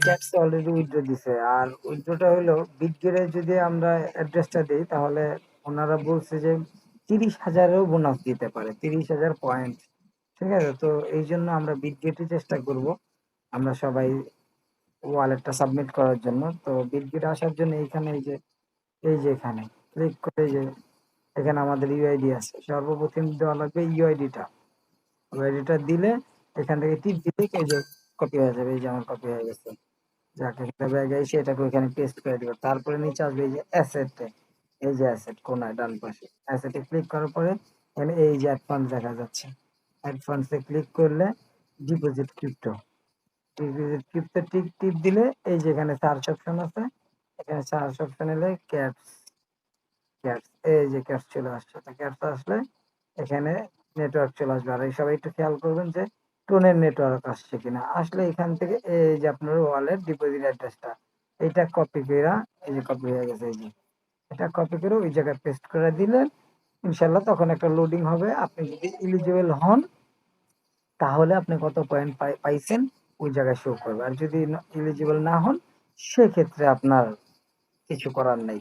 Cats already withdraw দিছে। আর উইথড্রটা হলো বিটগেটে যদি আমরা অ্যাড্রেসটা দেই তাহলে ওনারা বলছে যে 30,000-এও বোনাস দিতে পারে। 30,000 পয়েন্ট। ঠিক আছে? তো এইজন্য আমরা বিটগেটই চেষ্টা করব। আমরা সবাই ওয়ালেটটা সাবমিট করার জন্য। তো বিটগেট আসার জন্য এইখানে এই যে এখানে ক্লিক করে যে এখানে আমাদের ইউআইডি আছে। সর্বপ্রথম দেওয়া লাগবে ইউআইডিটা। ইউআইডিটা দিলে এখান থেকে টিপ দিলেই এই যে কপি হয়ে যাবে। এই যে আমার কপি হয়ে গেছে। যাকে জায়গায় এসে এটাকে ওইখানে পেস্ট করে দিব। তারপরে নিচে আসবে এই যে অ্যাসেটে। এই যে অ্যাসেট কোনায় ডান পাশে। অ্যাসেটে ক্লিক করার পরে এখানে এই যে অ্যাড ফান্ডস দেখা যাচ্ছে। অ্যাড ফান্ডস এ ক্লিক করলে ডিপোজিট ক্রিপ্টো। ডিপোজিট ক্রিপ্টো টিপ দিলে এই যে এখানে সার্চ অপশন আছে। এখানে সার্চ অপশন এলে ক্যাটস এই যে ক্যাটস চলে আসছে। তো ক্যাটস আসলে এখানে নেটওয়ার্ক চলে আসবে। আর এই সবাই একটু খেয়াল করবেন যে টোনের নেটওয়ার্ক আসছে কিনা। আসলে এখান থেকে এই যে আপনার ওয়ালেট ডিপোজিট অ্যাড্রেসটা এটা কপি কইরা এই যে কপি হয়ে গেছে এই যে। এটা কপি করে ওই জায়গায় পেস্ট করে দিলেন। ইনশাআল্লাহ তখন একটা লোডিং হবে। আপনি যদি এলিজিবল হন তাহলে আপনি কত পয়েন্ট পাইছেন ওই জায়গায় শো করবে। আর যদি এলিজিবল না হন সেক্ষেত্রে আপনার কিছু করার নাই।